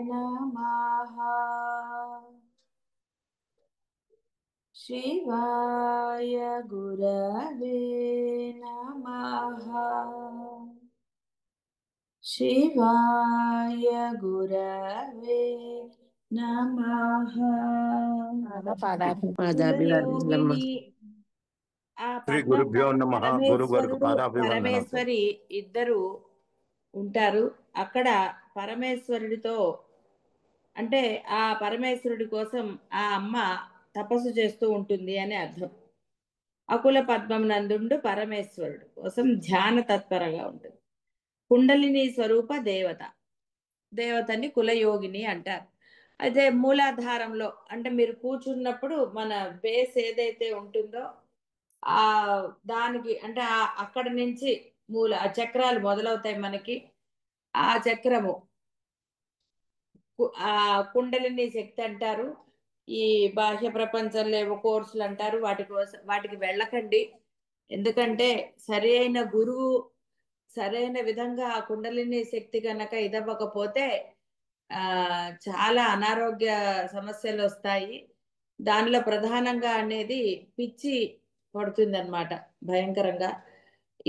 నమః. శివాయ గురవే నమః. శివాయ గురవే నమః. పాదాభివందనమ్మ. కులయోగిని ఆ శ్రీ గురుభ్యో నమ. గురు గారికి పరమేశ్వరుడు పాదాభివందనం. పరమేశ్వరి ఇద్దరు ఉంటారు. అక్కడ పరమేశ్వరుడితో అంటే ఆ పరమేశ్వరుడి కోసం ఆ అమ్మ తపస్సు చేస్తూ ఉంటుంది అని అర్థం. అకుల పద్మం నందుండు పరమేశ్వరుడు కోసం ధ్యాన తత్పరగా ఉంటుంది. కుండలిని స్వరూప దేవతని కులయోగిని అంటారు. అయితే మూలాధారంలో అంటే మీరు కూర్చున్నప్పుడు మన బేస్ ఏదైతే ఉంటుందో ఆ దానికి అంటే అక్కడ నుంచి ఆ చక్రాలు మొదలవుతాయి మనకి. ఆ చక్రము ఆ కుండలిని శక్తి అంటారు. ఈ బాహ్య ప్రపంచంలో ఏవో కోర్సులు అంటారు, వాటికి వెళ్ళకండి. ఎందుకంటే సరి అయిన గురువు సరైన విధంగా ఆ కుండలిని శక్తి కనుక ఇదవ్వకపోతే ఆ చాలా అనారోగ్య సమస్యలు వస్తాయి. దానిలో ప్రధానంగా అనేది పిచ్చి పడుతుంది అనమాట భయంకరంగా.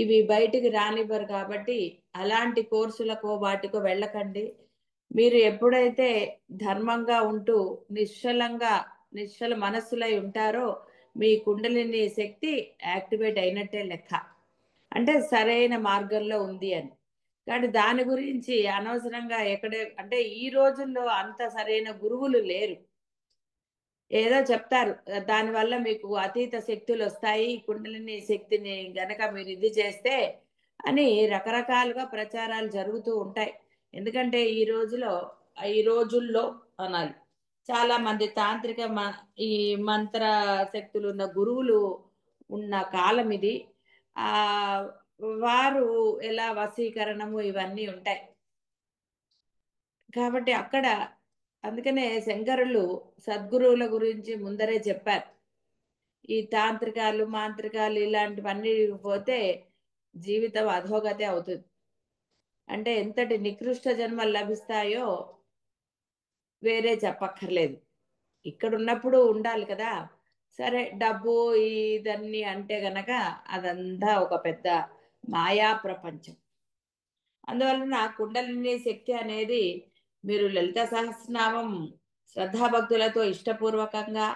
ఇవి బయటికి రానివ్వరు కాబట్టి అలాంటి కోర్సులకో వాటికో వెళ్ళకండి. మీరు ఎప్పుడైతే ధర్మంగా ఉంటూ నిశ్చల మనస్సులై ఉంటారో మీ కుండలిని శక్తి యాక్టివేట్ అయినట్టే లెక్క. అంటే సరైన మార్గంలో ఉంది అని. కానీ దాని గురించి అనవసరంగా అంటే ఈ రోజుల్లో అంత సరైన గురువులు లేరు. ఏదో చెప్తారు దానివల్ల మీకు అతీత శక్తులు వస్తాయి, కుండలిని శక్తిని గనక మీరు ఇది చేస్తే అని రకరకాలుగా ప్రచారాలు జరుగుతూ ఉంటాయి. ఎందుకంటే ఈ రోజుల్లో అనాలి చాలా మంది తాంత్రిక ఈ మంత్ర శక్తులు ఉన్న గురువులు ఉన్న కాలం ఇది. ఆ వారు ఎలా వశీకరణము ఇవన్నీ ఉంటాయి కాబట్టి అక్కడ అందుకనే శంకరులు సద్గురువుల గురించి ముందరే చెప్పారు. ఈ తాంత్రికాలు మాంత్రికాలు ఇలాంటివన్నీ పోతే జీవితం అధోగతే అవుతుంది. అంటే ఎంతటి నికృష్ట జన్మలు లభిస్తాయో వేరే చెప్పక్కర్లేదు. ఇక్కడ ఉన్నప్పుడు ఉండాలి కదా. సరే డబ్బు ఇదన్నీ అంటే గనక అదంతా ఒక పెద్ద మాయా ప్రపంచం. అందువలన కుండలిని శక్తి అనేది మీరు లలిత సహస్రనామం శ్రద్ధాభక్తులతో ఇష్టపూర్వకంగా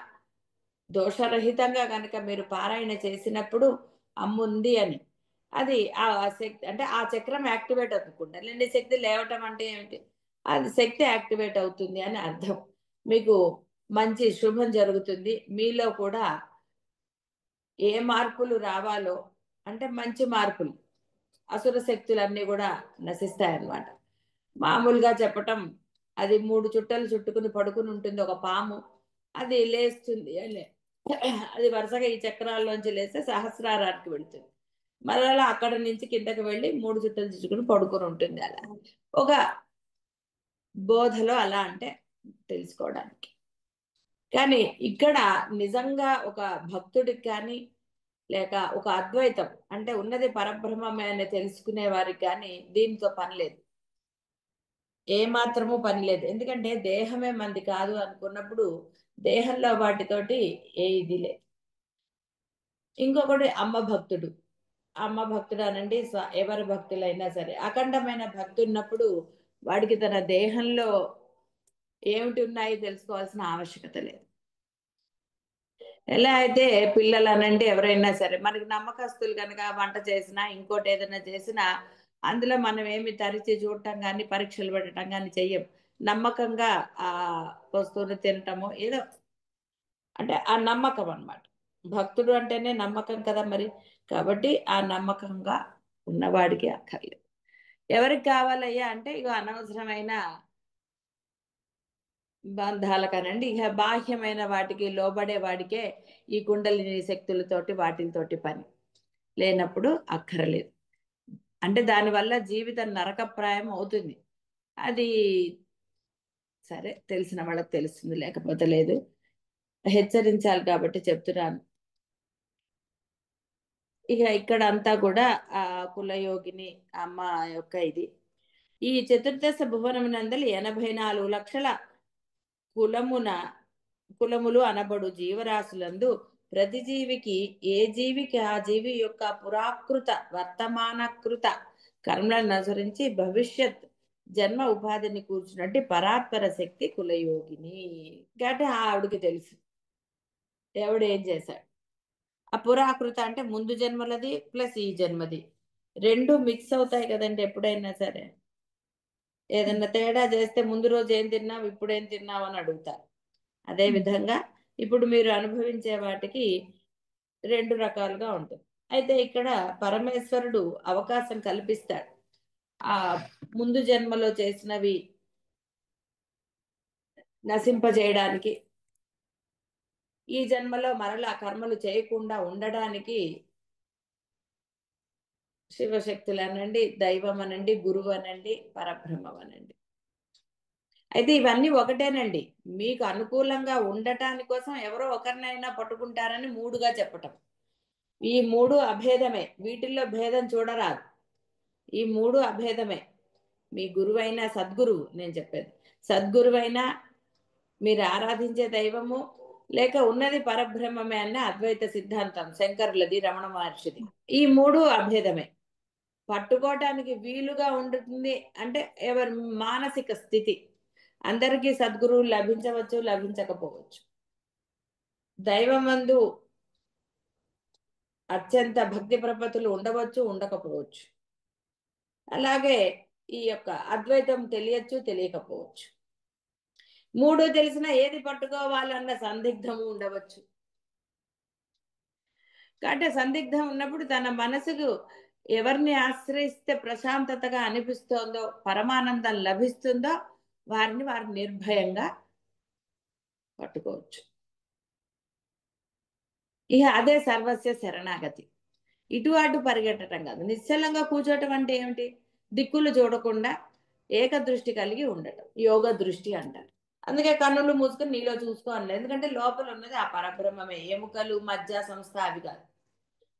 దోషరహితంగా కనుక మీరు పారాయణ చేసినప్పుడు అమ్ముంది అని అది ఆ శక్తి అంటే ఆ చక్రం యాక్టివేట్ అవుతుంది. కుండలిని శక్తి లేవటం అంటే ఏమిటి? అది శక్తి యాక్టివేట్ అవుతుంది అని అర్థం. మీకు మంచి శుభం జరుగుతుంది. మీలో కూడా ఏ మార్పులు రావాలో అంటే మంచి మార్పులు, అసుర శక్తులన్నీ కూడా నశిస్తాయన్నమాట. మామూలుగా చెప్పటం అది 3 చుట్టలు చుట్టుకుని పడుకుని ఉంటుంది ఒక పాము, అది లేస్తుంది అది వరుసగా ఈ చక్రాల్లోంచి లేస్తే సహస్రారానికి వెళుతుంది. మరలా అక్కడ నుంచి కిందకి వెళ్ళి 3 చుట్టలు చుట్టుకుని పడుకుని ఉంటుంది. అలా ఒక బోధలో అలా అంటే తెలుసుకోవడానికి. కానీ ఇక్కడ నిజంగా ఒక భక్తుడికి కానీ లేక ఒక అద్వైతం అంటే ఉన్నది పరబ్రహ్మమే అని తెలుసుకునే వారికి కానీ దీనితో పని లేదు, ఏ మాత్రము పని లేదు. ఎందుకంటే దేహమే మంది కాదు అనుకున్నప్పుడు దేహంలో వాటితోటి ఏ ఇది లేదు. ఇంకొకటి అమ్మ భక్తుడు అనండి, ఎవరి భక్తులైనా సరే అఖండమైన భక్తి ఉన్నప్పుడు వాడికి తన దేహంలో ఏమిటి ఉన్నాయో తెలుసుకోవాల్సిన ఆవశ్యకత లేదు. ఎలా అయితే పిల్లలు అనండి ఎవరైనా సరే మనకి నమ్మకస్తులు కనుక వంట చేసినా ఇంకోటి ఏదైనా చేసినా అందులో మనం ఏమి తరిచి చూడటం కానీ పరీక్షలు పెట్టడం కానీ చెయ్యం. నమ్మకంగా ఆ వస్తువుని తినటము ఏదో అంటే ఆ నమ్మకం అన్నమాట. భక్తుడు అంటేనే నమ్మకం కదా మరి. కాబట్టి ఆ నమ్మకంగా ఉన్నవాడికి అక్కర్లేదు. ఎవరికి కావాలయ్యా అంటే ఇక అనవసరమైన బంధాలకనండి ఇక బాహ్యమైన వాటికి లోబడే వాడికే ఈ కుండలిని శక్తులతోటి వాటితోటి పని లేనప్పుడు అక్కరలేదు. అంటే దానివల్ల జీవితం నరకప్రాయం అవుతుంది. అది సరే తెలిసిన వాళ్ళకి తెలుస్తుంది, లేకపోతే లేదు. హెచ్చరించాలి కాబట్టి చెప్తున్నాను. ఇక ఇక్కడ అంతా కూడా ఆ కులయోగిని అమ్మ యొక్క ఇది ఈ చతుర్దశ భువనమునందలి 84 లక్షల కులమున కులములు అనబడు జీవరాశులందు ప్రతి జీవికి ఏ జీవికి ఆ జీవి యొక్క పురాకృత వర్తమానకృత కర్మలను అనుసరించి భవిష్యత్ జన్మ ఉపాధిని కూర్చున్నట్టు పరాత్పర శక్తి కులయోగిని. కాబట్టి ఆవిడికి తెలుసు దేవుడు ఏం చేశాడు. ఆ పురాకృత అంటే ముందు జన్మలది ప్లస్ ఈ జన్మది రెండు మిక్స్ అవుతాయి కదండి. ఎప్పుడైనా సరే ఏదన్నా తేడా చేస్తే ముందు రోజు ఏం తిన్నావు ఇప్పుడేం తిన్నావు అని అడుగుతారు. అదే విధంగా ఇప్పుడు మీరు అనుభవించే వాటికి రెండు రకాలుగా ఉంటుంది. అయితే ఇక్కడ పరమేశ్వరుడు అవకాశం కల్పిస్తాడు. ఆ ముందు జన్మలో చేసినవి నశింపజేయడానికి, ఈ జన్మలో మరలా కర్మలు చేయకుండా ఉండడానికి శివశక్తులు అనండి, దైవం అనండి, గురువు అనండి, పరబ్రహ్మం అనండి. అయితే ఇవన్నీ ఒకటేనండి. మీకు అనుకూలంగా ఉండటాని కోసం ఎవరో ఒకరినైనా పట్టుకుంటారని మూడుగా చెప్పటం. ఈ మూడు అభేదమే, వీటిల్లో భేదం చూడరాదు. ఈ మూడు అభేదమే. మీ గురువైనా సద్గురువు, నేను చెప్పేది సద్గురువైనా, మీరు ఆరాధించే దైవము, లేక ఉన్నది పరబ్రహ్మమే అన్న అద్వైత సిద్ధాంతం శంకరులది, రమణ మహర్షిది. ఈ మూడు అభేదమే. పట్టుకోవటానికి వీలుగా ఉంటుంది అంటే ఎవరి మానసిక స్థితి. అందరికీ సద్గురువు లభించవచ్చు, లభించకపోవచ్చు. దైవమందు అత్యంత భక్తి ప్రపత్తులు ఉండవచ్చు, ఉండకపోవచ్చు. అలాగే ఈ యొక్క అద్వైతం తెలియచ్చు, తెలియకపోవచ్చు. మూడు తెలిసినా ఏది పట్టుకోవాలన్న సందిగ్ధము ఉండవచ్చు. కాబట్టి సందిగ్ధం ఉన్నప్పుడు తన మనసుకు ఎవరిని ఆశ్రయిస్తే ప్రశాంతతగా అనిపిస్తోందో, పరమానందం లభిస్తుందో వారిని వారు నిర్భయంగా పట్టుకోవచ్చు. ఇక అదే సర్వస్య శరణాగతి. ఇటు అటు పరిగెట్టడం కాదు, నిశ్చలంగా కూర్చోటం అంటే ఏమిటి? దిక్కులు చూడకుండా ఏకదృష్టి కలిగి ఉండటం యోగ దృష్టి అంటారు. అందుకే కన్నులు మూసుకొని నీలో చూసుకోవాలి. ఎందుకంటే లోపల ఉన్నది ఆ పరబ్రహ్మమే. ఎముకలు మధ్య సంస్థ అవి కాదు,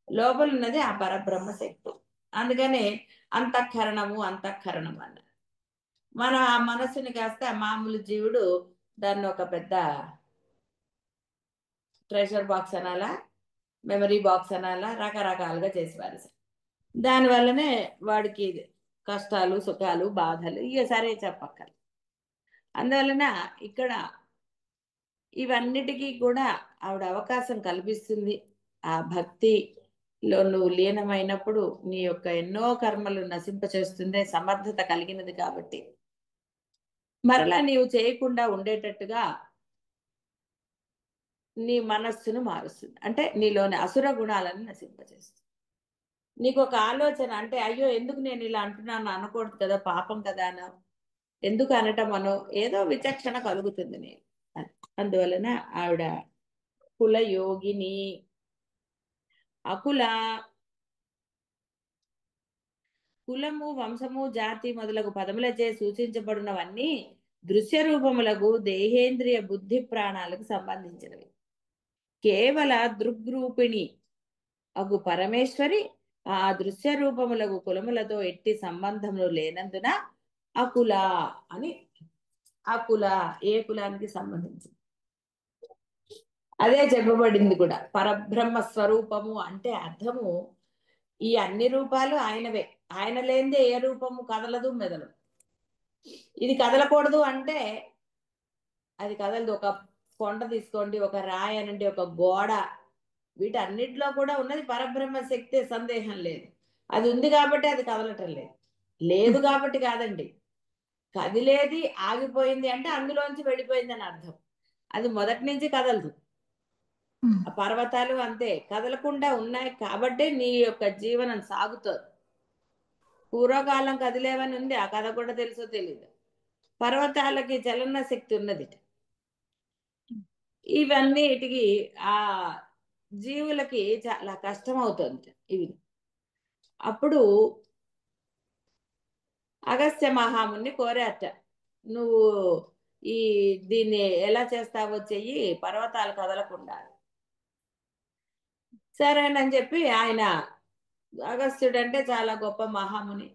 లోపల ఉన్నది ఆ పరబ్రహ్మ శక్తి. అందుకని అంతఃకరణము అంతఃకరణం అన్న మన ఆ మనస్సుని కాస్త మామూలు జీవుడు దాన్ని ఒక పెద్ద ట్రెషర్ బాక్స్ అనాలా, మెమరీ బాక్స్ అనాలా, రకరకాలుగా చేసేవారు. దానివల్లనే వాడికి కష్టాలు సుఖాలు బాధలు ఇక సరే చెప్పక్కర్లేదు. అందువలన ఇక్కడ ఇవన్నిటికీ కూడా ఆవిడ అవకాశం కల్పిస్తుంది. ఆ భక్తిలో నువ్వు లీనమైనప్పుడు నీ యొక్క ఎన్నో కర్మలు నశింపచేస్తుంది, సమర్థత కలిగినది. కాబట్టి మరలా నీవు చేయకుండా ఉండేటట్టుగా నీ మనస్సును మారుస్తుంది. అంటే నీలోని అసుర గుణాలను నశింపచేస్తుంది. నీకు ఒక ఆలోచన అంటే అయ్యో ఎందుకు నేను ఇలా అంటున్నాను అనకూడదు కదా, పాపం కదా అన ఎందుకు అనటం అనో ఏదో విచక్షణ కలుగుతుంది నేను. అందువలన ఆవిడ కుల యోగిని. అకుల కులము, వంశము, జాతి మొదలగు పదములచే సూచించబడినవన్నీ దృశ్య రూపములకు దేహేంద్రియ బుద్ధి ప్రాణాలకు సంబంధించినవి. కేవల దృగ్రూపిణి అగు పరమేశ్వరి ఆ దృశ్య రూపములకు కులములతో ఎట్టి సంబంధములు లేనందున అకుల అని. అకుల ఏ కులానికి సంబంధించింది అదే చెప్పబడింది కూడా. పరబ్రహ్మ స్వరూపము అంటే అర్థము ఈ అన్ని రూపాలు ఆయనవే. ఆయన లేనిదే ఏ రూపము కదలదు, మెదలదు. ఇది కదలకూడదు అంటే అది కదలదు. ఒక కొండ తీసుకోండి, ఒక రాయి అనండి, ఒక గోడ, వీటన్నిటిలో కూడా ఉన్నది పరబ్రహ్మ శక్తే, సందేహం లేదు. అది ఉంది కాబట్టి అది కదలటం లేదు. లేదు కాబట్టి కాదండి, కదిలేది ఆగిపోయింది అంటే అందులోంచి వెళ్ళిపోయింది అని అర్థం. అది మొదటి నుంచి కదలదు. ఆ పర్వతాలు అంతే కదలకుండా ఉన్నాయి కాబట్టి నీ యొక్క జీవనం సాగుతుంది. పూర్వకాలం కదిలేవని ఉంది, ఆ కథ కూడా తెలుసో తెలియదు. పర్వతాలకి చలన శక్తి ఉన్నది. ఇవన్నిటికి ఆ జీవులకి చాలా కష్టం అవుతుంది ఇవి. అప్పుడు అగస్త్య మహాముని కోరాట, నువ్వు ఈ దీన్ని ఎలా చేస్తావో చెయ్యి, పర్వతాలు కదలకుండా. సరేనని చెప్పి ఆయన, అగస్త్యుడు అంటే చాలా గొప్ప మహాముని,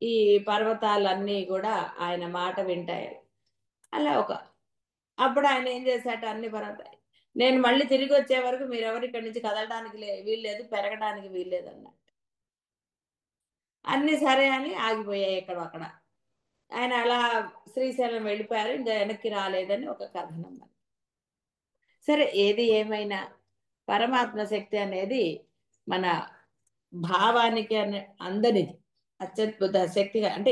ఈ పర్వతాలన్నీ కూడా ఆయన మాట వింటాయి. అలా అప్పుడు ఆయన ఏం చేశాట, అన్ని పర్వతాలు నేను మళ్ళీ తిరిగి వచ్చే వరకు మీరెవరు ఇక్కడి నుంచి కదలడానికి వీల్లేదు, పెరగడానికి వీల్లేదు అన్నట్టు. అన్ని సరే అని ఆగిపోయాయి అక్కడ. ఆయన అలా శ్రీశైలం వెళ్ళిపోయారు, ఇంకా వెనక్కి రాలేదని ఒక కథనం. సరే, ఏది ఏమైనా పరమాత్మ శక్తి అనేది మన భావానికి అందనిది అత్యద్భుత శక్తిగా. అంటే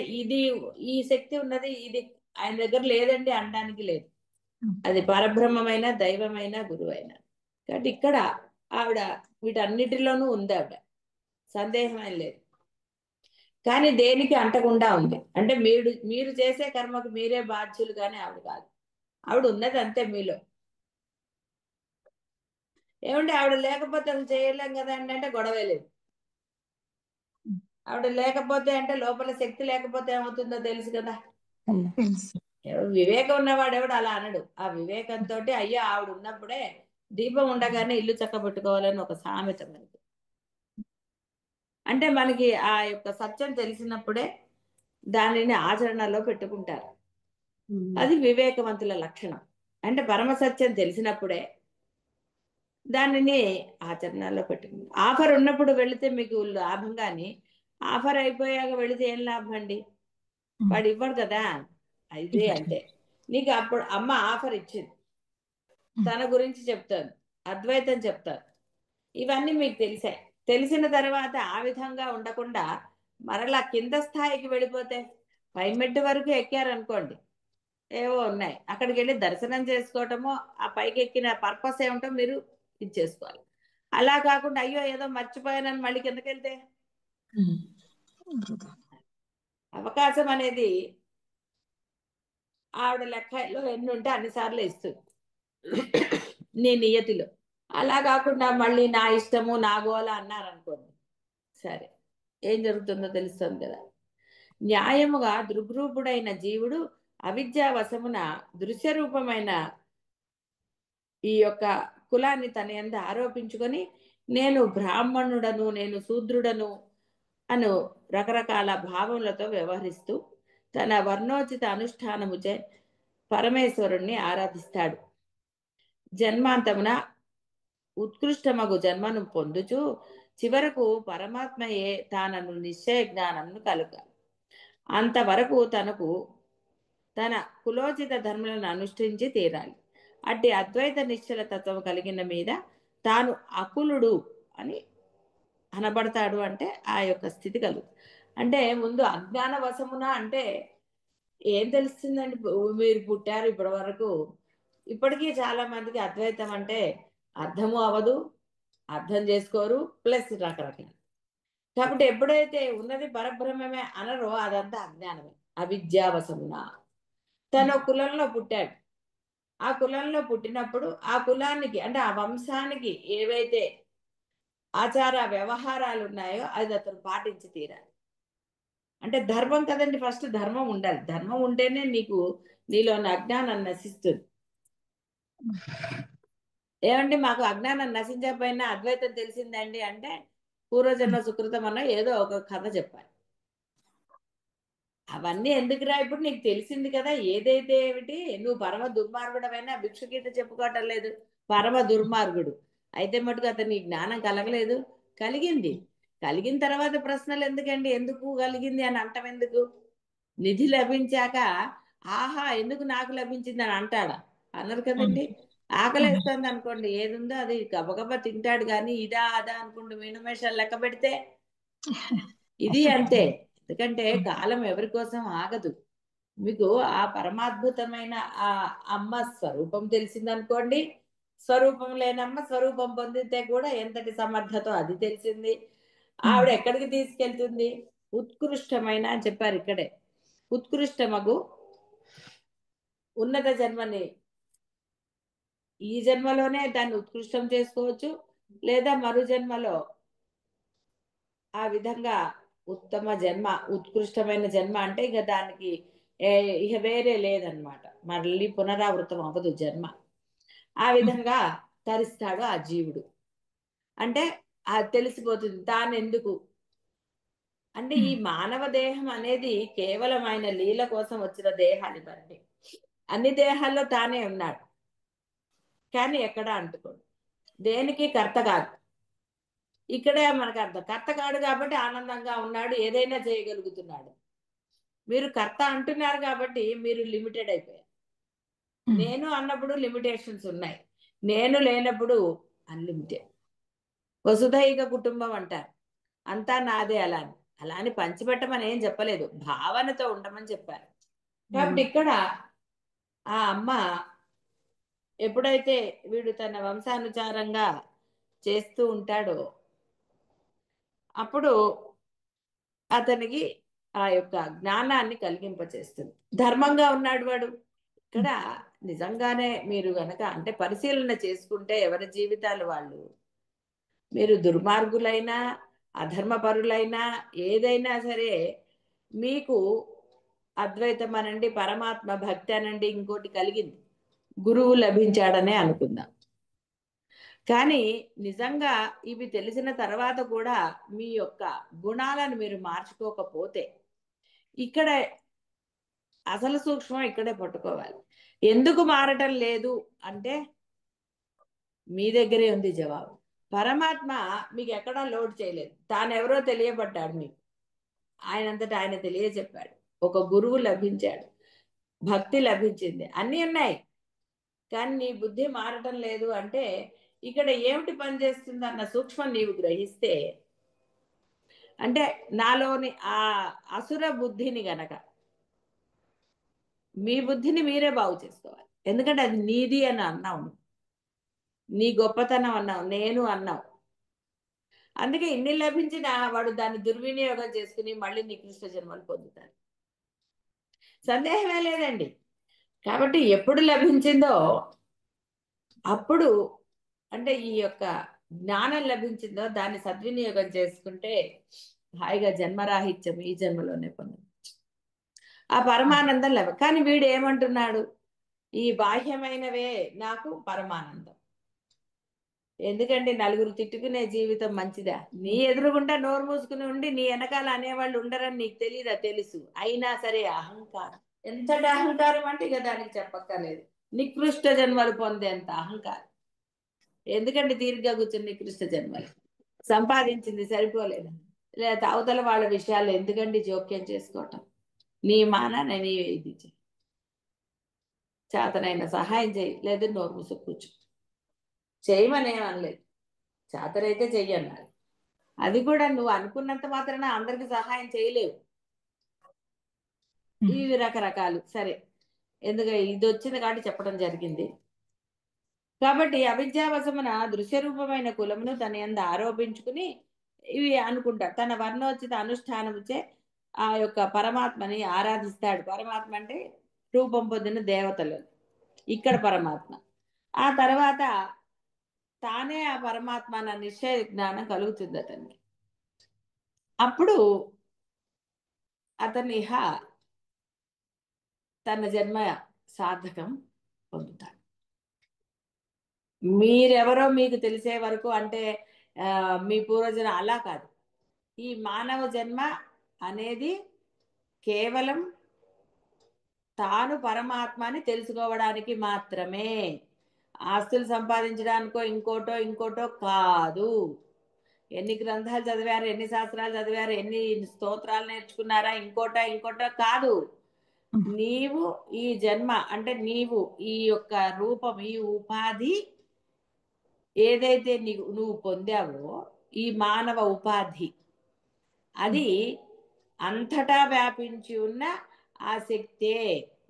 ఈ శక్తి ఉన్నది, ఇది ఆయన దగ్గర లేదండి అనడానికి లేదు. అది పరబ్రహ్మమైన, దైవమైన, గురువైన. కాబట్టి ఇక్కడ ఆవిడ వీటన్నిటిలోనూ ఉంది ఆవిడ, సందేహం ఏం లేదు. కానీ దేనికి అంటకుండా ఉంది. అంటే మీరు చేసే కర్మకు మీరే బాధ్యులు, కానీ ఆవిడ కాదు. ఆవిడ ఉన్నది అంతే మీలో. ఏమంటే ఆవిడ లేకపోతే అసలు చేయలేం కదండి అంటే గొడవే లేదు. ఆవిడ లేకపోతే అంటే లోపల శక్తి లేకపోతే ఏమవుతుందో తెలుసు కదా. వివేకం ఉన్నవాడు ఎవడు అలా అనడు. ఆ వివేకంతో అయ్యో ఆవిడ ఉన్నప్పుడే దీపం ఉండగానే ఇల్లు చక్కబెట్టుకోవాలని ఒక సామెత మనకి. అంటే మనకి ఆ యొక్క సత్యం తెలిసినప్పుడే దానిని ఆచరణలో పెట్టుకుంటారు. అది వివేకవంతుల లక్షణం. అంటే పరమ సత్యం తెలిసినప్పుడే దానిని ఆచరణలో పెట్టుకుంటారు. ఆఫర్ ఉన్నప్పుడు వెళితే మీకు లాభం, కానీ ఆఫర్ అయిపోయాక వెళితే ఏం లాభం అండి? వాడు ఇవ్వడు కదా. అయితే అంతే. నీకు అప్పుడు అమ్మ ఆఫర్ ఇచ్చింది, తన గురించి చెప్తాను, అద్వైతం చెప్తాను, ఇవన్నీ మీకు తెలిసాయి. తెలిసిన తర్వాత ఆ విధంగా ఉండకుండా మరలా కింద స్థాయికి వెళ్ళిపోతే, పై మెట్టు వరకు ఎక్కారనుకోండి, ఏవో ఉన్నాయి, అక్కడికి వెళ్ళి దర్శనం చేసుకోవటమో, ఆ పైకి ఎక్కిన పర్పస్ ఏమిటో మీరు ఇది చేసుకోవాలి. అలా కాకుండా అయ్యో ఏదో మర్చిపోయానని మళ్ళీ కిందకి వెళ్తే అవకాశం అనేది ఆవిడ లెక్కలో ఎన్ని ఉంటే అన్నిసార్లు ఇస్తుంది నీ నియతిలో. అలా కాకుండా మళ్ళీ నా ఇష్టము, నా గోల అన్నారనుకోండి, సరే ఏం జరుగుతుందో తెలుస్తుంది కదా. న్యాయముగా దృగ్రూపుడైన జీవుడు అవిద్యావశమున దృశ్యరూపమైన ఈ యొక్క కులాన్ని తన యందు ఆరోపించుకొని, నేను బ్రాహ్మణుడను, నేను శూద్రుడను అను రకరకాల భావములతో వ్యవహరిస్తూ తన వర్ణోచిత అనుష్ఠానముచే పరమేశ్వరుణ్ణి ఆరాధిస్తాడు. జన్మాంతమున ఉత్కృష్టమగు జన్మను పొందుచు చివరకు పరమాత్మయే తానను నిశ్చయ జ్ఞానమును కలుగ. అంతవరకు తన కులోచిత ధర్మలను అనుష్ఠించి తీరాలి. అట్టి అద్వైత నిశ్చల తత్వం కలిగిన మీద తాను అకులుడు అని అనబడతాడు. అంటే ఆ యొక్క స్థితి కలుగు. అంటే ముందు అజ్ఞాన వశమున అంటే ఏం తెలుస్తుందండి? మీరు పుట్టారు ఇప్పటి వరకు, ఇప్పటికీ చాలా మందికి అద్వైతం అంటే అర్థము అవదు, అర్థం చేసుకోరు, ప్లస్ రకరకాల. కాబట్టి ఎప్పుడైతే ఉన్నది పరబ్రహ్మమే అనరో అదంతా అజ్ఞానమే, అవిద్యావశమున. తను కులంలో పుట్టాడు. ఆ కులంలో పుట్టినప్పుడు ఆ కులానికి అంటే ఆ వంశానికి ఏవైతే ఆచార వ్యవహారాలు ఉన్నాయో అది అతను పాటించి తీరాలి. అంటే ధర్మం కదండి, ఫస్ట్ ధర్మం ఉండాలి. ధర్మం ఉంటేనే నీలోని అజ్ఞానం నశిస్తుంది. ఏమండి మాకు అజ్ఞానం నశించకపోయినా అద్వైతం తెలిసిందండి అంటే పూర్వజన్మ సుకృతం అన్న ఏదో ఒక కథ చెప్పాలి. అవన్నీ ఎందుకురా, ఇప్పుడు నీకు తెలిసింది కదా. ఏదైతే ఏమిటి, నువ్వు పరమ దుర్మార్గుడమైనా భిక్షుగీత చెప్పుకోవటం లేదు, పరమ దుర్మార్గుడు అయితే మటుకు అతని జ్ఞానం కలగలేదు. కలిగింది. కలిగిన తర్వాత ప్రశ్నలు ఎందుకండి, ఎందుకు కలిగింది అని అంటాం ఎందుకు? నిధి లభించాక ఆహా ఎందుకు నాకు లభించింది అని అంటాడా? అన్నారు కదండి. ఆకలేస్తుంది అనుకోండి, ఏది ఉందో అది గబగబా తింటాడు, కానీ ఇదా అదా అనుకుంటూ నిమిషాలు లెక్క పెడితే ఇది అంతే. ఎందుకంటే కాలం ఎవరి కోసం ఆగదు. మీకు ఆ పరమాద్భుతమైన ఆ అమ్మ స్వరూపం తెలిసిందనుకోండి, స్వరూపం లేనమ్మ స్వరూపం పొందితే కూడా ఎంతటి సమర్థతో అది తెలిసింది. ఆవిడ ఎక్కడికి తీసుకెళ్తుంది? ఉత్కృష్టమైన అని చెప్పారు ఇక్కడే. ఉత్కృష్టమగు ఉన్నత జన్మని ఈ జన్మలోనే దాన్ని ఉత్కృష్టం చేసుకోవచ్చు, లేదా మరు జన్మలో ఆ విధంగా ఉత్తమ జన్మ, ఉత్కృష్టమైన జన్మ అంటే ఇక దానికి ఇక వేరే లేదనమాట, మళ్ళీ పునరావృతం అవ్వదు జన్మ. ఆ విధంగా తరిస్తాడు ఆ జీవుడు. అంటే అది తెలిసిపోతుంది తాను ఎందుకు అంటే ఈ మానవ దేహం అనేది కేవలం ఆయన లీల కోసం వచ్చిన దేహాన్ని బట్టి అన్ని దేహాల్లో తానే ఉన్నాడు, కానీ ఎక్కడా అంటుకోడు, దేనికి కర్త కాదు. ఇక్కడే మనకు అర్థం, కర్త కాడు కాబట్టి ఆనందంగా ఉన్నాడు, ఏదైనా చేయగలుగుతున్నాడు. మీరు కర్త అంటున్నారు కాబట్టి మీరు లిమిటెడ్ అయిపోయారు. నేను అన్నప్పుడు లిమిటేషన్స్ ఉన్నాయి, నేను లేనప్పుడు అన్లిమిటెడ్. వసుధైక కుటుంబం అంటారు, అంతా నాదే. అలా అని పంచిపెట్టమని ఏం చెప్పలేదు, భావనతో ఉండమని చెప్పారు. కాబట్టి ఇక్కడ ఆ అమ్మ ఎప్పుడైతే వీడు తన వంశానుసారంగా చేస్తూ ఉంటాడో అప్పుడు అతనికి ఆ యొక్క జ్ఞానాన్ని కలిగింపచేస్తుంది. ధర్మంగా ఉన్నాడు వాడు. ఇక్కడ నిజంగానే మీరు గనక అంటే పరిశీలన చేసుకుంటే ఎవరి జీవితాలు వాళ్ళు, మీరు దుర్మార్గులైనా అధర్మపరులైనా ఏదైనా సరే, మీకు అద్వైతం అనండి, పరమాత్మ భక్తి అనండి, ఇంకోటి కలిగింది, గురువు లభించాడనే అనుకుందాం. కానీ నిజంగా ఇవి తెలిసిన తర్వాత కూడా మీ యొక్క గుణాలను మీరు మార్చుకోకపోతే ఇక్కడ అసలు సూక్ష్మం ఇక్కడే పట్టుకోవాలి. ఎందుకు మారటం లేదు అంటే మీ దగ్గరే ఉంది జవాబు. పరమాత్మ మీకు ఎక్కడా లోడ్ చేయలేదు, తానెవరో తెలియబడ్డాడు మీకు, ఆయనంతటా ఆయన తెలియజెప్పాడు, ఒక గురువు లభించాడు, భక్తి లభించింది, అన్నీ ఉన్నాయి. కానీ నీ బుద్ధి మారటం లేదు అంటే ఇక్కడ ఏమిటి పనిచేస్తుంది అన్న సూక్ష్మం నీవు గ్రహిస్తే, అంటే నాలోని ఆ అసుర బుద్ధిని గనక, మీ బుద్ధిని మీరే బాగు చేసుకోవాలి. ఎందుకంటే అది నీది అని అన్నావు, నీ గొప్పతనం అన్నావు, నేను అన్నావు. అందుకే ఇన్ని లభించిన వాడు దాన్ని దుర్వినియోగం చేసుకుని మళ్ళీ నికృష్ట జన్మలు పొందుతారు, సందేహమే లేదండి. కాబట్టి ఎప్పుడు లభించిందో అప్పుడు, అంటే ఈ యొక్క జ్ఞానం లభించిందో దాన్ని సద్వినియోగం చేసుకుంటే హాయిగా జన్మరాహిత్యం ఈ జన్మలోనే పొందవచ్చు, ఆ పరమానందం కానీ వీడు ఏమంటున్నాడు, ఈ బాహ్యమైనవే నాకు పరమానందం. ఎందుకంటే నలుగురు తిట్టుకునే జీవితం మంచిదా? నీ ఎదురుగుండా నోరు మూసుకుని ఉండి నీ వెనకాల అనేవాళ్ళు ఉండరని నీకు తెలియదా? తెలుసు. అయినా సరే అహంకారం, ఎంతటి అహంకారం అంటే ఇక దానికి చెప్పక్కర్లేదు, నికృష్ట జన్మలు పొందేంత అహంకారం. ఎందుకంటే తీరిగ్గా కూర్చుని నికృష్ట జన్మలు సంపాదించింది సరిపోలేదు, లేదా అవతల వాళ్ళ విషయాలు ఎందుకండి జోక్యం చేసుకోవటం? నీ మాన నేను ఇది చెయ్యి, చేతనైన సహాయం చేయి, లేదు నోరు మూసుకు కూర్చో. చేయమని ఏమనలేదు, చేతనైతే చెయ్యన్నారు. అది కూడా నువ్వు అనుకున్నంత మాత్రాన అందరికి సహాయం చేయలేవు. ఇవి రకరకాలు. సరే, ఎందుకు ఇది వచ్చింది కాబట్టి చెప్పడం జరిగింది. కాబట్టి అవిద్యావశమున దృశ్యరూపమైన కులమును తన యందు ఆరోపించుకుని ఇవి అనుకుంటాడు, తన వర్ణోచిత అనుష్ఠానముచే ఆ యొక్క పరమాత్మని ఆరాధిస్తాడు. పరమాత్మ అంటే రూపం పొందిన దేవతలు, ఇక్కడ పరమాత్మ. ఆ తర్వాత తానే ఆ పరమాత్మ అన్న నిశ్చయ జ్ఞానం కలుగుతుంది అతనికి. అప్పుడు అతను ఇహ తన జన్మ సార్థకం పొందుతాడు. మీరెవరో మీకు తెలిసే వరకు, అంటే మీ పూర్వజన అలా కాదు. ఈ మానవ జన్మ అనేది కేవలం తాను పరమాత్మని తెలుసుకోవడానికి మాత్రమే, ఆస్తులు సంపాదించడానికో ఇంకోటో ఇంకోటో కాదు. ఎన్ని గ్రంథాలు చదివారు, ఎన్ని శాస్త్రాలు చదివారు, ఎన్ని స్తోత్రాలు నేర్చుకున్నారా, ఇంకోటో కాదు. నీవు ఈ జన్మ అంటే నీవు ఈ యొక్క రూపం, ఈ ఉపాధి ఏదైతే నువ్వు పొందావో, ఈ మానవ ఉపాధి, అది అంతటా వ్యాపించి ఉన్న ఆ శక్తే,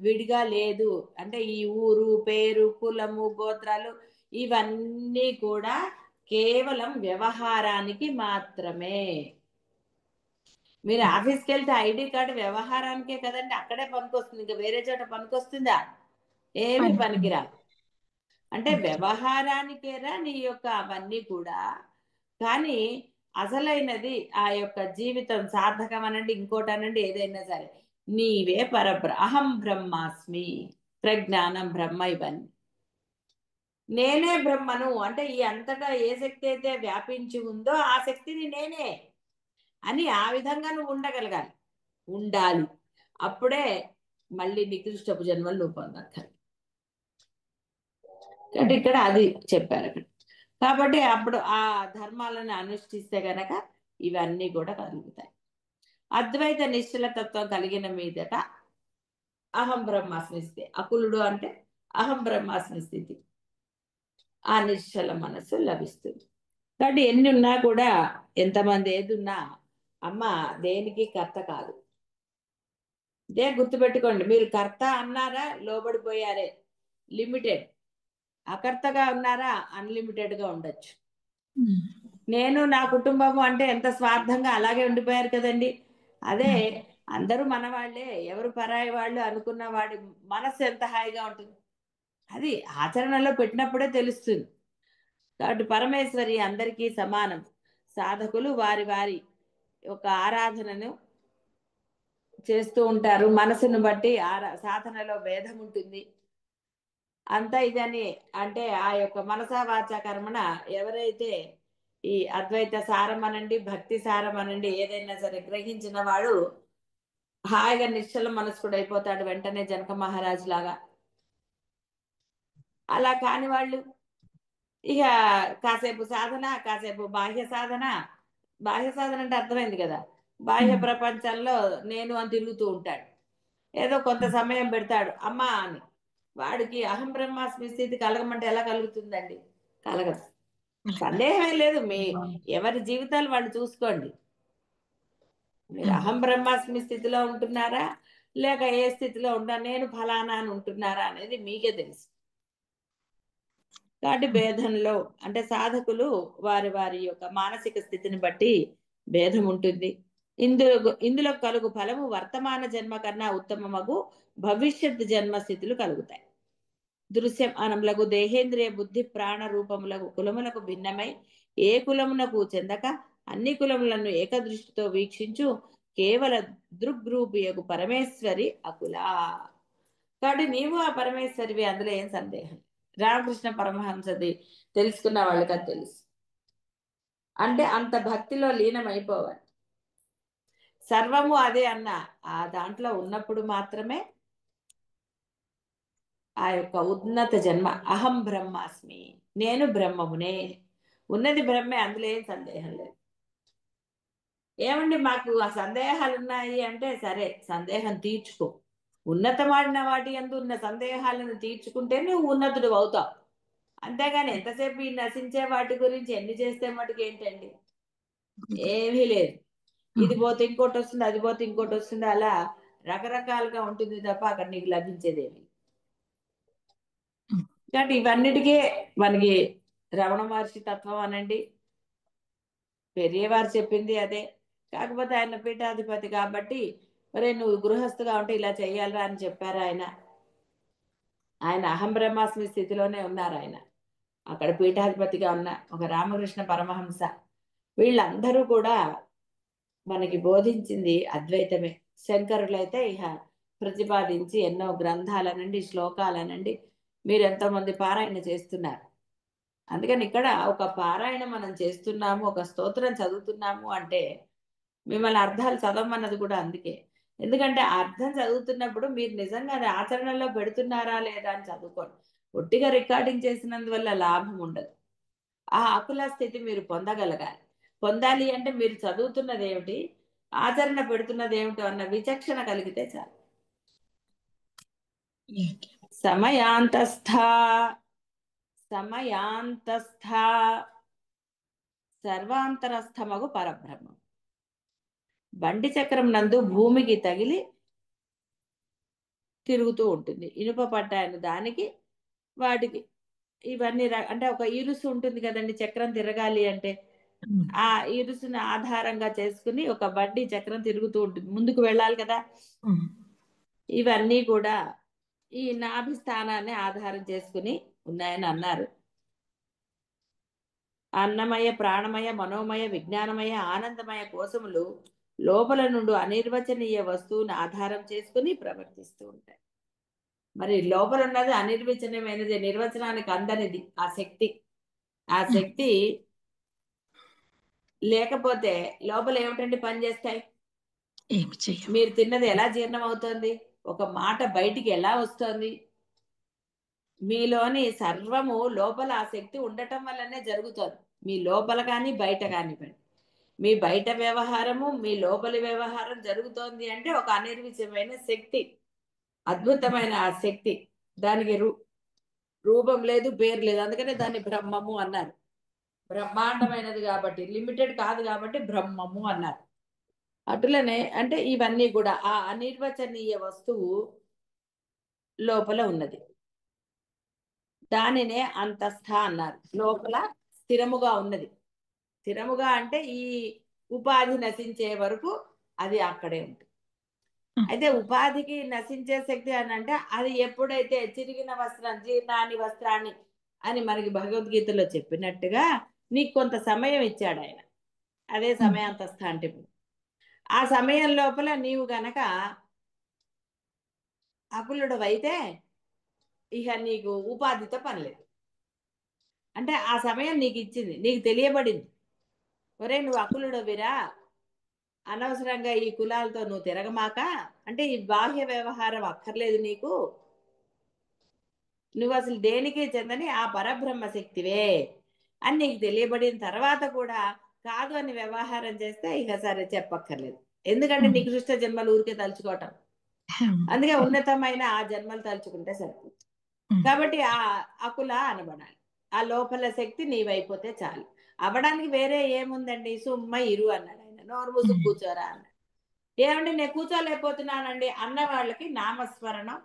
విడిగా లేదు. అంటే ఈ ఊరు పేరు కులము గోత్రాలు ఇవన్నీ కూడా కేవలం వ్యవహారానికి మాత్రమే. మీరు ఆఫీస్కి వెళ్తే ఐడి కార్డు వ్యవహారానికే కదండి, అక్కడే పనికొస్తుంది, ఇంకా వేరే చోట పనికొస్తుందా? ఏమి పనికిరాదు. అంటే వ్యవహారానికేరా నీ యొక్క అవన్నీ కూడా. కానీ అసలైనది ఆ యొక్క జీవితం సార్థకం అనండి, ఇంకోటి అనండి, ఏదైనా సరే నీవే అహం బ్రహ్మాస్మి, ప్రజ్ఞానం బ్రహ్మ, ఇవన్నీ నేనే బ్రహ్మను. అంటే ఈ అంతటా ఏ శక్తి అయితే వ్యాపించి ఉందో ఆ శక్తిని నేనే. అని ఆ విధంగా నువ్వు ఉండగలగాలి, ఉండాలి. అప్పుడే మళ్ళీ నికృష్టపు జన్మలు నువ్వు పొందక్కర్లేదు. అంటే ఇక్కడ అది చెప్పారు అక్కడ. కాబట్టి అప్పుడు ఆ ధర్మాలను అనుష్ఠిస్తే గనక ఇవన్నీ కూడా కలుగుతాయి. అద్వైత నిశ్చల తత్వం కలిగిన మీదట అహం బ్రహ్మాస్మి స్థితి, అకులుడు అంటే అహం బ్రహ్మాస్మి స్థితి, ఆ నిశ్చల మనస్సు లభిస్తుంది. కాబట్టి ఎన్ని ఉన్నా కూడా, ఎంతమంది ఏదున్నా అమ్మ దేనికి కర్త కాదు. ఇదే గుర్తుపెట్టుకోండి, మీరు కర్త అన్నారా లోబడిపోయారే, లిమిటెడ్. అకర్తగా ఉన్నారా అన్లిమిటెడ్ గా ఉండొచ్చు. నేను నా కుటుంబము అంటే ఎంత స్వార్థంగా అలాగే ఉండిపోయారు కదండి. అదే అందరూ మన వాళ్ళే, ఎవరు పరాయి వాళ్ళు అనుకున్న వాడి మనస్సు ఎంత హాయిగా ఉంటుంది, అది ఆచరణలో పెట్టినప్పుడే తెలుస్తుంది. కాబట్టి పరమేశ్వరి అందరికీ సమానం. సాధకులు వారి వారి యొక్క ఆరాధనను చేస్తూ ఉంటారు. మనసును బట్టి సాధనలో భేదం ఉంటుంది. అంతా ఇదని అంటే ఆ యొక్క మనసా వాచ కర్మణ ఎవరైతే ఈ అద్వైత సారం అనండి, భక్తి సారం అనండి, ఏదైనా సరే గ్రహించిన వాడు హాయిగా నిశ్చల మనస్కుడు అయిపోతాడు వెంటనే, జనక మహారాజు లాగా. అలా కాని వాళ్ళు ఇక కాసేపు సాధన, కాసేపు బాహ్య సాధన. బాహ్య సాధన అంటే అర్థమైంది కదా, బాహ్య ప్రపంచంలో నేను అని తిరుగుతూ ఉంటాడు. ఏదో కొంత సమయం పెడతాడు అమ్మా అని, వాడికి అహం బ్రహ్మాస్మి స్థితి కలగమంటే ఎలా కలుగుతుందండి? కలగదు. సందేహమే లేదు. ఎవరి జీవితాలు వాళ్ళు చూసుకోండి. మీరు అహం బ్రహ్మాస్మి స్థితిలో ఉంటున్నారా, లేక ఏ స్థితిలో ఉన్నా నేను ఫలానా అని ఉంటున్నారా అనేది మీకే తెలుసు. కాబట్టి భేదంలో అంటే సాధకులు వారి వారి యొక్క మానసిక స్థితిని బట్టి భేదం ఉంటుంది. ఇందులో కలుగు ఫలము వర్తమాన జన్మ కన్నా ఉత్తమమగు భవిష్యత్ జన్మ స్థితులు కలుగుతాయి. దృశ్యం అనములకు దేహేంద్రియ బుద్ధి ప్రాణ రూపములకు కులములకు భిన్నమై ఏ కులమునకు చెందక అన్ని కులములను ఏకదృష్టితో వీక్షించు కేవల దృగ్రూపియకు పరమేశ్వరి అకులా. కాబట్టి నీవు ఆ పరమేశ్వరివి, అందులో ఏం సందేహం. రామకృష్ణ పరమహంసది తెలుసుకున్న వాళ్ళకి అది తెలుసు. అంటే అంత భక్తిలో లీనమైపోవాలి. సర్వము అదే అన్న ఆ దాంట్లో ఉన్నప్పుడు మాత్రమే ఆ యొక్క ఉన్నత జన్మ. అహం బ్రహ్మాస్మి, నేను బ్రహ్మమునే, ఉన్నది బ్రహ్మే, అందులో ఏం సందేహం లేదు. ఏమండి మాకు ఆ సందేహాలు ఉన్నాయి అంటే, సరే సందేహం తీర్చుకో. ఉన్నతమాడిన వాటి యందు ఉన్న సందేహాలను తీర్చుకుంటే నువ్వు ఉన్నతుడు అవుతావు. అంతేగాని ఎంతసేపు ఈ నశించే వాటి గురించి ఎన్ని చేస్తే మటుకు ఏంటండి, ఏమీ లేదు. ఇది పోతే ఇంకోటి వస్తుంది, అది పోతే ఇంకోటి వస్తుంది, అలా రకరకాలుగా ఉంటుంది తప్ప అక్కడ నీకు లభించేదేమి. కాబట్టి ఇవన్నిటికీ మనకి రమణ మహర్షి తత్వం అనండి, పెరియవారు చెప్పింది అదే. కాకపోతే ఆయన పీఠాధిపతి కాబట్టి, ఒరే నువ్వు గృహస్థుగా ఉంటే ఇలా చెయ్యాలరా అని చెప్పారు ఆయన. ఆయన అహం బ్రహ్మాస్మి స్థితిలోనే ఉన్నారు ఆయన. అక్కడ పీఠాధిపతిగా ఉన్న ఒక రామకృష్ణ పరమహంస, వీళ్ళందరూ కూడా మనకి బోధించింది అద్వైతమే. శంకరులైతే ఇహ ప్రతిపాదించి ఎన్నో గ్రంథాలనండి, శ్లోకాలనండి, మీరు ఎంతోమంది పారాయణ చేస్తున్నారు. అందుకని ఇక్కడ ఒక పారాయణ మనం చేస్తున్నాము, ఒక స్తోత్రం చదువుతున్నాము అంటే మిమ్మల్ని అర్థాలు చదవమన్నది కూడా అందుకే. ఎందుకంటే ఆ అర్థం చదువుతున్నప్పుడు మీరు నిజంగా అది ఆచరణలో పెడుతున్నారా లేదా అని చదువుకోండి. ఒట్టిగా రికార్డింగ్ చేసినందువల్ల లాభం ఉండదు. ఆ ఆకుల స్థితి మీరు పొందగలగాలి. పొందాలి అంటే మీరు చదువుతున్నది ఏమిటి, ఆచరణ పెడుతున్నది ఏమిటో అన్న విచక్షణ కలిగితే చాలు. సమయాంతస్థ సమయాంతస్థ సర్వాంతరస్థమగు పరబ్రహ్మం బండి చక్రం నందు భూమికి తగిలి తిరుగుతూ ఉంటుంది. ఇనుప పట్టాయన దానికి వాటికి ఇవన్నీ అంటే ఒక ఇరుసు ఉంటుంది కదండి, చక్రం తిరగాలి అంటే ఆ ఇరుసుని ఆధారంగా చేసుకుని ఒక బండి చక్రం తిరుగుతూ ఉంటుంది, ముందుకు వెళ్ళాలి కదా. ఇవన్నీ కూడా ఈ నాభి స్థానాన్ని ఆధారం చేసుకుని ఉన్నాయని అన్నారు. అన్నమయ ప్రాణమయ మనోమయ విజ్ఞానమయ ఆనందమయ కోశములు లోపల నుండి అనిర్వచనీయ వస్తువుని ఆధారం చేసుకుని ప్రవర్తిస్తూ ఉంటాయి. మరి లోపల ఉన్నది అనిర్వచనమైనది, నిర్వచనానికి అందనిది ఆ శక్తి. ఆ శక్తి లేకపోతే లోపల ఏమిటండి పని చేస్తాయి? ఏమి చెయ్యవు. మీరు తిన్నది ఎలా జీర్ణం అవుతోంది? ఒక మాట బయటికి ఎలా వస్తోంది? మీలోని సర్వము లోపల ఆ శక్తి ఉండటం వల్లనే జరుగుతోంది. మీ లోపల కానీ బయట కానివ్వండి. మీ బయట వ్యవహారము మీ లోపలి వ్యవహారం జరుగుతోంది అంటే ఒక అనిర్వచనమైన శక్తి, అద్భుతమైన ఆ శక్తి. దానికి రూపం లేదు, పేరు లేదు, అందుకనే దాన్ని బ్రహ్మము అన్నారు. బ్రహ్మాండమైనది కాబట్టి, లిమిటెడ్ కాదు కాబట్టి బ్రహ్మము అన్నారు. అటులనే అంటే ఇవన్నీ కూడా ఆ అనిర్వచనీయ వస్తువు లోపల ఉన్నది. దానినే అంతస్థ అన్నారు. లోపల స్థిరముగా ఉన్నది. స్థిరముగా అంటే ఈ ఉపాధి నశించే వరకు అది అక్కడే ఉంటుంది. అయితే ఉపాధికి నశించే శక్తి అని అంటే అది ఎప్పుడైతే చిరిగిన వస్త్రం జీర్ణాని వస్త్రాన్ని అని మనకి భగవద్గీతలో చెప్పినట్టుగా నీకు కొంత సమయం ఇచ్చాడు ఆయన. అదే సమయాంతస్థ అంటే ఇప్పుడు ఆ సమయం లోపల నీవు గనక అకులుడవైతే ఇక నీకు ఉపాధితో పని లేదు. అంటే ఆ సమయం నీకు ఇచ్చింది, నీకు తెలియబడింది, ఒరే నువ్వు అకులుడవిరా, అనవసరంగా ఈ కులాలతో నువ్వు తిరగమాక, అంటే ఈ బాహ్య వ్యవహారం అక్కర్లేదు నీకు, నువ్వు అసలు దేనికి చెందని ఆ పరబ్రహ్మ శక్తివే అని నీకు తెలియబడిన తర్వాత కూడా కాదు అని వ్యవహారం చేస్తే ఇక సరే చెప్పక్కర్లేదు. ఎందుకంటే నీకు సృష్ట జన్మలు ఊరికే తలుచుకోవటం, అందుకే ఉన్నతమైన ఆ జన్మలు తలుచుకుంటే సరిపోతుంది. కాబట్టి ఆ అకుల అనబడాలి. ఆ లోపల శక్తి నీవైపోతే చాలు. అవ్వడానికి వేరే ఏముందండి? సుమ్మ ఇరు అన్నాడు ఆయన. నోరు మూసు కూర్చోరా అన్నాడు. ఏమండి నేను కూర్చోలేకపోతున్నానండి అన్న వాళ్ళకి నామస్మరణం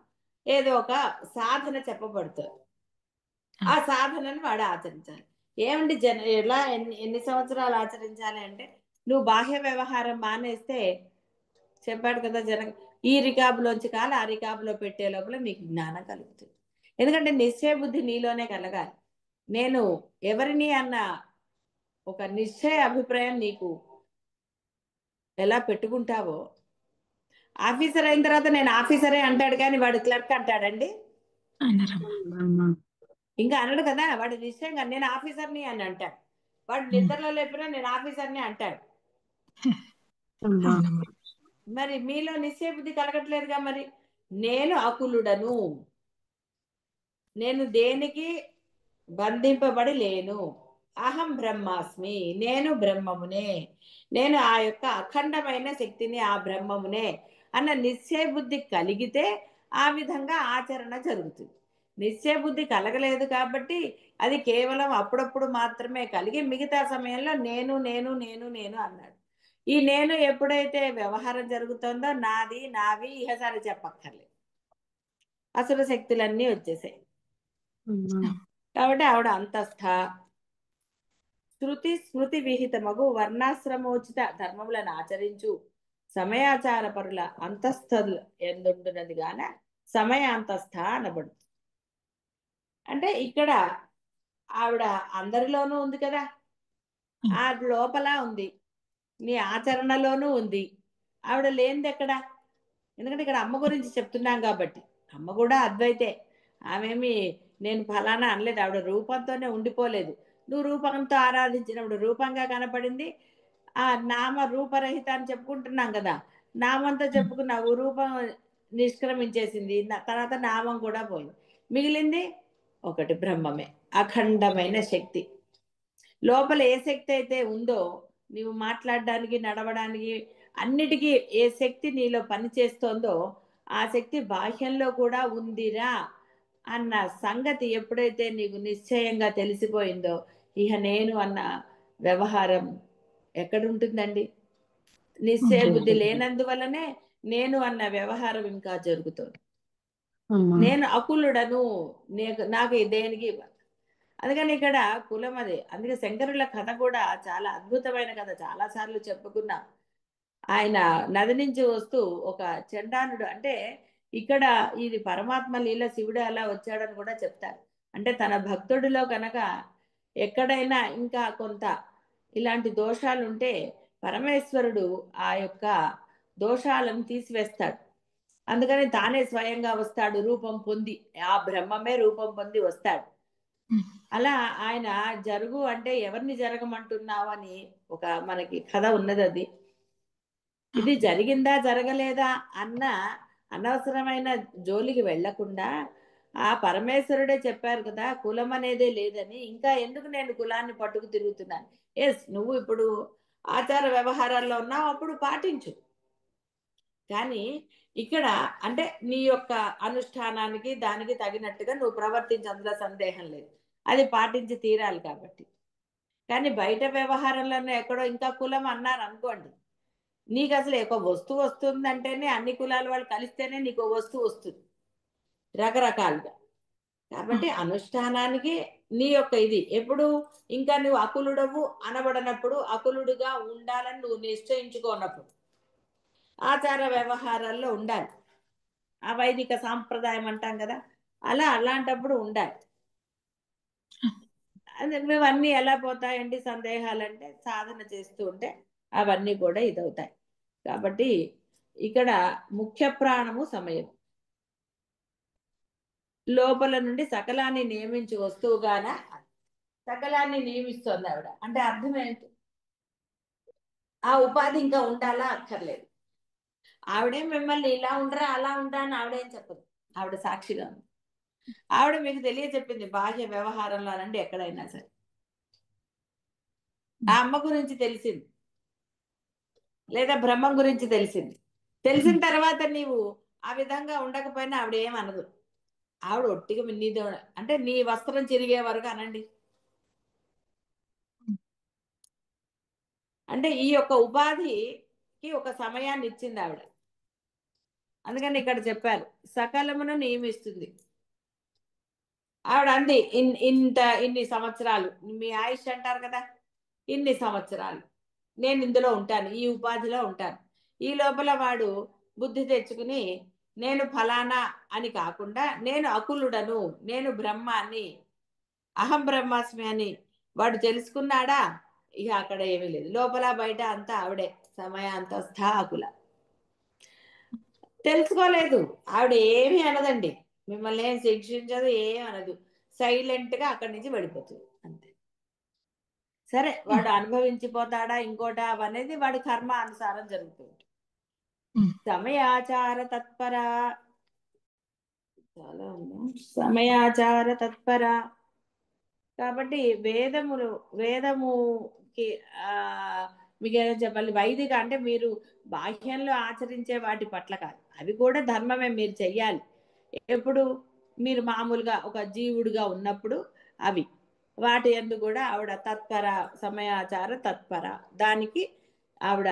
ఏదో ఒక సాధన చెప్పబడుతుంది. ఆ సాధనను వాడు ఆచరించాలి. ఏమండి ఎలా ఎన్ని సంవత్సరాలు ఆచరించాలి అంటే నువ్వు బాహ్య వ్యవహారం మానేస్తే చెప్పాడు కదా ఈ రికాబులోంచి కాలు ఆ రికాబులో పెట్టే లోపల నీకు జ్ఞానం కలుగుతుంది. ఎందుకంటే నిశ్చయ బుద్ధి నీలోనే కలగాలి. నేను ఎవరిని అన్న ఒక నిశ్చయ అభిప్రాయం నీకు ఎలా పెట్టుకుంటావో, ఆఫీసర్ అయిన తర్వాత నేను ఆఫీసరే అంటాడు కానీ వాడు క్లర్క్ అంటాడండి? ఇంకా అనడు కదా. వాడు నిశ్చయంగా నేను ఆఫీసర్ని అని అంటాడు. వాడు నిద్రలో లేపినా నేను ఆఫీసర్ని అంటాడు. మరి మీలో నిశ్చయ బుద్ధి కలగట్లేదుగా. మరి నేను అకులుడను, నేను దేనికి బంధింపబడి లేను, అహం బ్రహ్మాస్మి, నేను బ్రహ్మమునే, నేను ఆ యొక్క అఖండమైన శక్తిని, ఆ బ్రహ్మమునే అన్న నిశ్చయ బుద్ధి కలిగితే ఆ విధంగా ఆచరణ జరుగుతుంది. నిశ్చయ బుద్ధి కలగలేదు కాబట్టి అది కేవలం అప్పుడప్పుడు మాత్రమే కలిగి మిగతా సమయంలో నేను నేను నేను నేను అన్నాడు. ఈ నేను ఎప్పుడైతే వ్యవహారం జరుగుతుందో నాది నావి ఇహసారి చెప్పక్కర్లేదు, అసలు శక్తులన్నీ వచ్చేసాయి. కాబట్టి ఆవిడ అంతస్థ శృతి స్మృతి విహితమగు వర్ణాశ్రమోచిత ధర్మములను ఆచరించు సమయాచార పరుల అంతస్థులు ఎందుంటున్నది గాన సమయాంతస్థ అనబడుతుంది. అంటే ఇక్కడ ఆవిడ అందరిలోనూ ఉంది కదా, ఆ లోపల ఉంది, నీ ఆచరణలోనూ ఉంది. ఆవిడ లేనిది ఎక్కడ? ఎందుకంటే ఇక్కడ అమ్మ గురించి చెప్తున్నాం కాబట్టి. అమ్మ కూడా అద్వైతే, ఆమెమి నేను ఫలానా అనలేదు. ఆవిడ రూపంతోనే ఉండిపోలేదు. నువ్వు రూపంతో ఆరాధించినప్పుడు రూపంగా కనపడింది. ఆ నామ రూపరహిత అని చెప్పుకుంటున్నాం కదా, నామంతో చెప్పుకున్నావు, రూపం నిష్క్రమించేసింది, తర్వాత నామం కూడా పోయింది, మిగిలింది ఒకటి బ్రహ్మమే, అఖండమైన శక్తి. లోపల ఏ శక్తి అయితే ఉందో నీవు మాట్లాడడానికి నడవడానికి అన్నిటికీ ఏ శక్తి నీలో పనిచేస్తోందో ఆ శక్తి బాహ్యంలో కూడా ఉందిరా అన్న సంగతి ఎప్పుడైతే నీకు నిశ్చయంగా తెలిసిపోయిందో ఇక నేను అన్న వ్యవహారం ఎక్కడుంటుందండి? నిశ్చయ బుద్ధి లేనందువల్లనే నేను అన్న వ్యవహారం ఇంకా జరుగుతుంది. నేను అకులుడను, నాకు దేనికి. అందుకని ఇక్కడ కులం అదే. అందుకే శంకరుల కథ కూడా చాలా అద్భుతమైన కథ, చాలా సార్లు చెప్పుకున్నా. ఆయన నది నుంచి వస్తూ ఒక చండానుడు, అంటే ఇక్కడ ఇది పరమాత్మ లీల, శివుడు అలా వచ్చాడని కూడా చెప్తారు. అంటే తన భక్తుడిలో కనుక ఎక్కడైనా ఇంకా కొంత ఇలాంటి దోషాలు ఉంటే పరమేశ్వరుడు ఆ యొక్క దోషాలను తీసివేస్తాడు. అందుకని తానే స్వయంగా వస్తాడు, రూపం పొంది, ఆ బ్రహ్మమే రూపం పొంది వస్తాడు. అలా ఆయన జరుగు అంటే ఎవరిని జరగమంటున్నావు అని ఒక మనకి కథ ఉన్నది. అది ఇది జరిగిందా జరగలేదా అన్న అనవసరమైన జోలికి వెళ్లకుండా ఆ పరమేశ్వరుడే చెప్పారు కదా కులం అనేదే లేదని, ఇంకా ఎందుకు నేను కులాన్ని పట్టుకు తిరుగుతున్నాను. ఎస్, నువ్వు ఇప్పుడు ఆచార వ్యవహారాల్లో ఉన్నావు, అప్పుడు పాటించు. కానీ ఇక్కడ అంటే నీ యొక్క అనుష్ఠానానికి దానికి తగినట్టుగా నువ్వు ప్రవర్తించు, అందులో సందేహం లేదు. అది పాటించి తీరాలి కాబట్టి. కానీ బయట వ్యవహారంలోనే ఎక్కడో ఇంకా కులం అన్నారు అనుకోండి, నీకు అసలు ఒక వస్తువు వస్తుందంటేనే అన్ని కులాల వాళ్ళు కలిస్తేనే నీకు ఓ వస్తువు వస్తుంది రకరకాలుగా. కాబట్టి అనుష్ఠానానికి నీ యొక్క ఇది ఎప్పుడు ఇంకా నువ్వు అకులుడవు అనబడినప్పుడు, అకులుడుగా ఉండాలని నువ్వు నిశ్చయించుకోనప్పుడు ఆచార వ్యవహారాల్లో ఉండాలి. ఆ వైదిక సాంప్రదాయం అంటాం కదా, అలా అలాంటప్పుడు ఉండాలి. అదే ఇవన్నీ ఎలా పోతాయండి సందేహాలంటే సాధన చేస్తూ ఉంటే అవన్నీ కూడా ఇదవుతాయి. కాబట్టి ఇక్కడ ముఖ్య ప్రాణము సమయం, లోపల నుండి సకలాన్ని నియమించి వస్తువుగాన సకలాన్ని నియమిస్తుంది ఆవిడ. అంటే అర్థం ఏంటి? ఆ ఉపాధి ఇంకా ఉండాలా అక్కర్లేదు. ఆవిడేం మిమ్మల్ని ఇలా ఉండరా అలా ఉండరా అని ఆవిడేం చెప్పదు. ఆవిడ సాక్షిగా ఉంది. ఆవిడ మీకు తెలియచెప్పింది బాహ్య వ్యవహారంలో అనండి ఎక్కడైనా సరే. ఆ అమ్మ గురించి తెలిసింది, లేదా బ్రహ్మం గురించి తెలిసింది. తెలిసిన తర్వాత నీవు ఆ విధంగా ఉండకపోయినా ఆవిడ ఏమనదు. ఆవిడ ఒట్టిగా నీదో అంటే నీ వస్త్రం చిరిగే వరకు అనండి. అంటే ఈ యొక్క ఉపాధికి ఒక సమయాన్ని ఇచ్చింది ఆవిడ. అందుకని ఇక్కడ చెప్పారు సకలమును నియమిస్తుంది. ఆవిడ అంది ఇన్ని సంవత్సరాలు మీ ఆయుష్ అంటారు కదా, ఇన్ని సంవత్సరాలు నేను ఇందులో ఉంటాను, ఈ ఉపాధిలో ఉంటాను. ఈ లోపల వాడు బుద్ధి తెచ్చుకుని నేను ఫలానా అని కాకుండా నేను అకులుడను, నేను బ్రహ్మాన్ని, అహం బ్రహ్మాస్మి అని వాడు తెలుసుకున్నాడా, ఇక అక్కడ ఏమీ లేదు. లోపల బయట అంతా ఆవిడే సమయాంతస్థ అకుల. తెలుసుకోలేదు ఆవిడ ఏమీ అనదండి, మిమ్మల్ని ఏం శిక్షించదు, ఏం అనదు. సైలెంట్ గా అక్కడి నుంచి వెళ్ళిపోతుంది అంతే. సరే వాడు అనుభవించిపోతాడా ఇంకోటా అనేది వాడి కర్మ అనుసారం జరుగుతుంది. సమయాచార తత్పర, చాలా సమయాచార తత్పర. కాబట్టి వేదముకి మీకు ఏదో చెప్పాలి, వైదిక అంటే మీరు బాహ్యంలో ఆచరించే వాటి పట్ల కాదు, అవి కూడా ధర్మమే, మీరు చెయ్యాలి. ఎప్పుడు మీరు మామూలుగా ఒక జీవుడిగా ఉన్నప్పుడు అవి వాటి యందు కూడా ఆవిడ తత్పర, సమయాచార తత్పర. దానికి ఆవిడ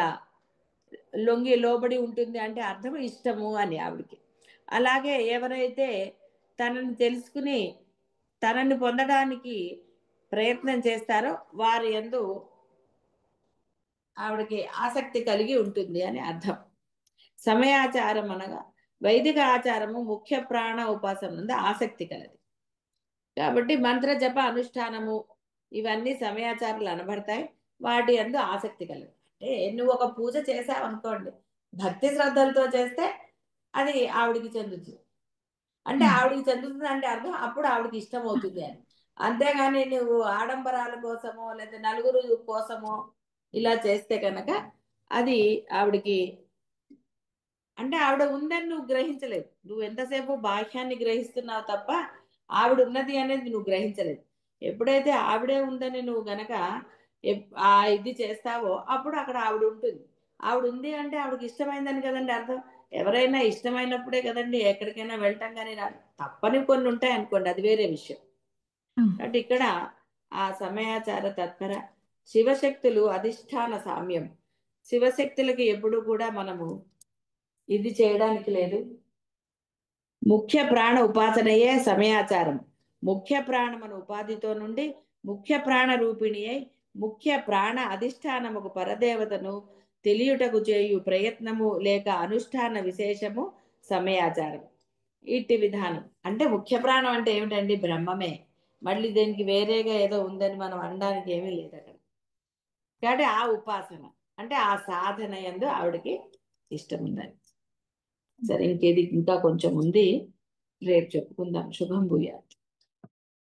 లొంగి లోబడి ఉంటుంది అంటే అర్థం ఇష్టము అని ఆవిడకి. అలాగే ఎవరైతే తనని తెలుసుకుని తనని పొందడానికి ప్రయత్నం చేస్తారో వారి యందు ఆవిడకి ఆసక్తి కలిగి ఉంటుంది అని అర్థం. సమయాచారం అనగా వైదిక ఆచారము ముఖ్య ప్రాణ ఉపాసన నుండి ఆసక్తి కలది. కాబట్టి మంత్ర జప అనుష్ఠానము ఇవన్నీ సమయాచారాలు అనబడతాయి, వాటి యందు ఆసక్తి కలదు. అంటే నువ్వు ఒక పూజ చేసావు అనుకోండి, భక్తి శ్రద్ధలతో చేస్తే అది ఆవిడికి చెందుతుంది. అంటే ఆవిడికి చెందుతుంది అంటే అర్థం అప్పుడు ఆవిడకి ఇష్టం అవుతుంది అని. అంతేగాని నువ్వు ఆడంబరాల కోసమో లేదా నలుగురు కోసమో ఇలా చేస్తే కనుక అది ఆవిడికి అంటే ఆవిడ ఉందని నువ్వు గ్రహించలేదు. నువ్వు ఎంతసేపు బాహ్యాన్ని గ్రహిస్తున్నావు తప్ప ఆవిడ ఉన్నది అనేది నువ్వు గ్రహించలేదు. ఎప్పుడైతే ఆవిడే ఉందని నువ్వు గనక ఆ ఇది చేస్తావో అప్పుడు అక్కడ ఆవిడ ఉంటుంది. ఆవిడ ఉంది అంటే ఆవిడకి ఇష్టమైందని కదండి అర్థం. ఎవరైనా ఇష్టమైనప్పుడే కదండి ఎక్కడికైనా వెళ్ళటం కానీ తప్పని కొన్ని ఉంటాయి అనుకోండి, అది వేరే విషయం. అంటే ఇక్కడ ఆ సమయాచార తత్పర శివశక్తులు అధిష్టాన సామ్యం. శివశక్తులకి ఎప్పుడు కూడా మనము ఇది చేయడానికి లేదు. ముఖ్య ప్రాణ ఉపాసనయే సమయాచారం. ముఖ్య ప్రాణమును ఉపాధితో నుండి ముఖ్య ప్రాణ రూపిణి అయి ముఖ్య ప్రాణ అధిష్టానముకు పరదేవతను తెలియుటకు చేయు ప్రయత్నము లేక అనుష్ఠాన విశేషము సమయాచారం. ఇట్టి విధానం అంటే ముఖ్య ప్రాణం అంటే ఏమిటండి? బ్రహ్మమే. మళ్ళీ దీనికి వేరేగా ఏదో ఉందని మనం అనడానికి ఏమీ లేదు అక్కడ. కాబట్టి ఆ ఉపాసన అంటే ఆ సాధన యందు ఆవిడకి ఇష్టం ఉందని. సరే, ఇంకేది ఇంకా కొంచెం ఉంది, రేపు చెప్పుకుందాం. శుభం భూయాత్.